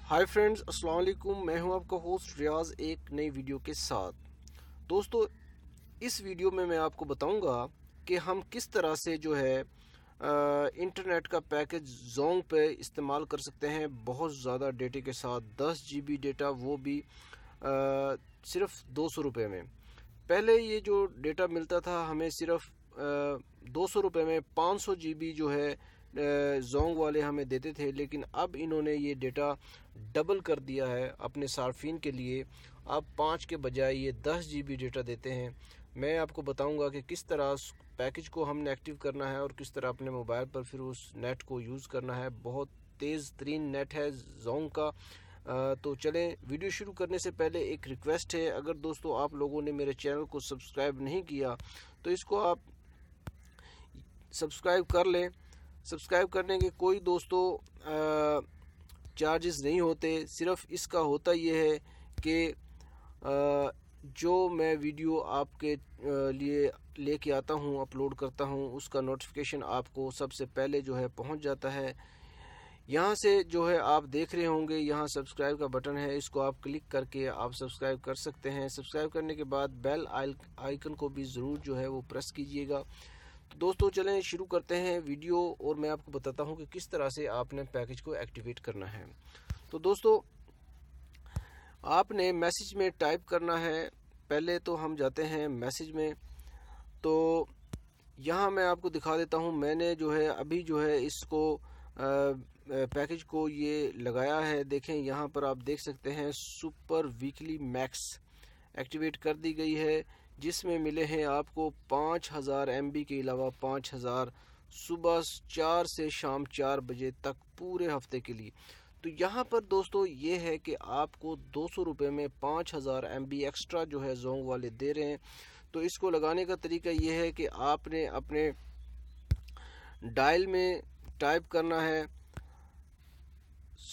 Hi friends, अस्सलाम वालेकुम। मैं हूं आपका होस्ट रियाज एक नई वीडियो के साथ। दोस्तों, इस वीडियो में मैं आपको बताऊंगा कि हम किस तरह से जो है इंटरनेट का पैकेज जोंग पे इस्तेमाल कर सकते हैं बहुत ज़्यादा डेटे के साथ। 10 GB डेटा, वो भी सिर्फ 200 रुपये में। पहले ये जो डेटा मिलता था हमें सिर्फ 200 रुपये में 500 GB जो है जोंग वाले हमें देते थे, लेकिन अब इन्होंने ये डेटा डबल कर दिया है अपने सार्फिन के लिए। अब 5 के बजाय ये 10 GB डेटा देते हैं। मैं आपको बताऊंगा कि किस तरह उस पैकेज को हमने एक्टिव करना है और किस तरह अपने मोबाइल पर फिर उस नेट को यूज़ करना है। बहुत तेज़ तरीन नेट है जोंग का। तो चलें, वीडियो शुरू करने से पहले एक रिक्वेस्ट है, अगर दोस्तों आप लोगों ने मेरे चैनल को सब्सक्राइब नहीं किया तो इसको आप सब्सक्राइब कर लें। सब्सक्राइब करने के कोई दोस्तों चार्जेस नहीं होते, सिर्फ इसका होता ये है कि जो मैं वीडियो आपके लिए लेके आता हूँ, अपलोड करता हूँ, उसका नोटिफिकेशन आपको सबसे पहले जो है पहुँच जाता है। यहाँ से जो है आप देख रहे होंगे, यहाँ सब्सक्राइब का बटन है, इसको आप क्लिक करके आप सब्सक्राइब कर सकते हैं। सब्सक्राइब करने के बाद बेल आइकन को भी ज़रूर जो है वो प्रेस कीजिएगा। तो दोस्तों चलें शुरू करते हैं वीडियो, और मैं आपको बताता हूँ कि किस तरह से आपने पैकेज को एक्टिवेट करना है। तो दोस्तों, आपने मैसेज में टाइप करना है। पहले तो हम जाते हैं मैसेज में। तो यहाँ मैं आपको दिखा देता हूँ, मैंने जो है अभी जो है इसको पैकेज को ये लगाया है। देखें, यहाँ पर आप देख सकते हैं सुपर वीकली मैक्स एक्टिवेट कर दी गई है, जिसमें मिले हैं आपको 5000 MB के अलावा 5000 सुबह 4 से शाम 4 बजे तक पूरे हफ्ते के लिए। तो यहाँ पर दोस्तों ये है कि आपको 200 रुपये में 5000 MB एक्स्ट्रा जो है जोंग वाले दे रहे हैं। तो इसको लगाने का तरीका ये है कि आपने अपने डायल में टाइप करना है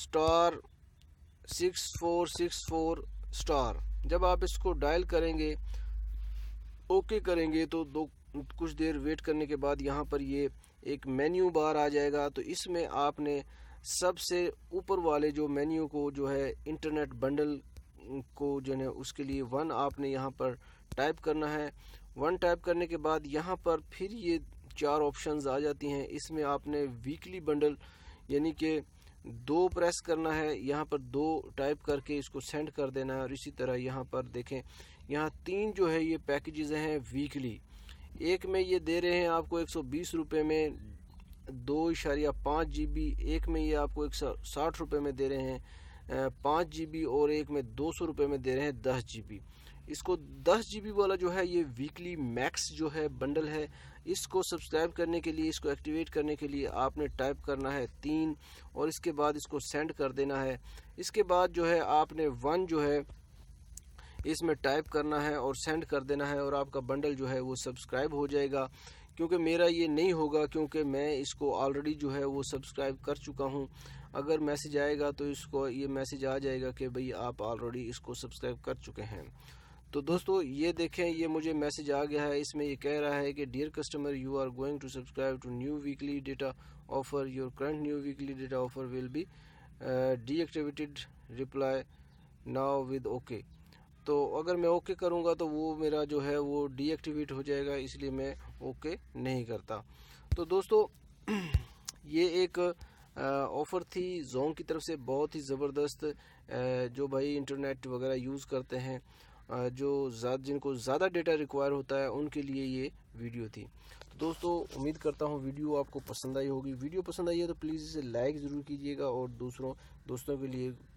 *6464#। जब आप इसको डायल करेंगे, ओके करेंगे, तो कुछ देर वेट करने के बाद यहाँ पर ये एक मेन्यू बार आ जाएगा। तो इसमें आपने सबसे ऊपर वाले जो मेन्यू को जो है इंटरनेट बंडल को जो है उसके लिए 1 आपने यहाँ पर टाइप करना है। 1 टाइप करने के बाद यहाँ पर फिर ये 4 ऑप्शंस आ जाती हैं। इसमें आपने वीकली बंडल यानी कि 2 प्रेस करना है, यहाँ पर 2 टाइप करके इसको सेंड कर देना है। और इसी तरह यहाँ पर देखें, यहाँ 3 जो है ये पैकेजेस हैं वीकली। एक में ये दे रहे हैं आपको 120 रुपये में 2.5 GB, एक में ये आपको 160 रुपये में दे रहे हैं 5 GB, और एक में 200 रुपये में दे रहे हैं 10 GB। इसको 10 GB वाला जो है ये वीकली मैक्स जो है बंडल है। इसको सब्सक्राइब करने के लिए, इसको एक्टिवेट करने के लिए आपने टाइप करना है 3, और इसके बाद इसको सेंड कर देना है। इसके बाद जो है आपने 1 जो है इसमें टाइप करना है और सेंड कर देना है, और आपका बंडल जो है वो सब्सक्राइब हो जाएगा। क्योंकि मेरा ये नहीं होगा, क्योंकि मैं इसको ऑलरेडी जो है वो सब्सक्राइब कर चुका हूँ। अगर मैसेज आएगा तो इसको ये मैसेज आ जाएगा कि भाई आप ऑलरेडी इसको सब्सक्राइब कर चुके हैं। तो दोस्तों ये देखें, ये मुझे मैसेज आ गया है। इसमें ये कह रहा है कि dear customer, you are going to subscribe to new weekly data offer, your current new weekly data offer will be deactivated, reply now with okay. तो अगर मैं ओके करूंगा तो वो मेरा जो है वो डीएक्टिवेट हो जाएगा, इसलिए मैं ओके नहीं करता। तो दोस्तों ये एक ऑफ़र थी जोंग की तरफ से, बहुत ही ज़बरदस्त। जो भाई इंटरनेट वगैरह यूज़ करते हैं, जिनको ज़्यादा डेटा रिक्वायर होता है, उनके लिए ये वीडियो थी। तो दोस्तों उम्मीद करता हूँ वीडियो आपको पसंद आई होगी। वीडियो पसंद आई है तो प्लीज़ इसे लाइक ज़रूर कीजिएगा, और दोस्तों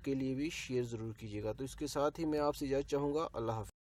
के लिए भी शेयर ज़रूर कीजिएगा। तो इसके साथ ही मैं आपसे इजाज़त चाहूँगा। अल्लाह हाफ़िज़।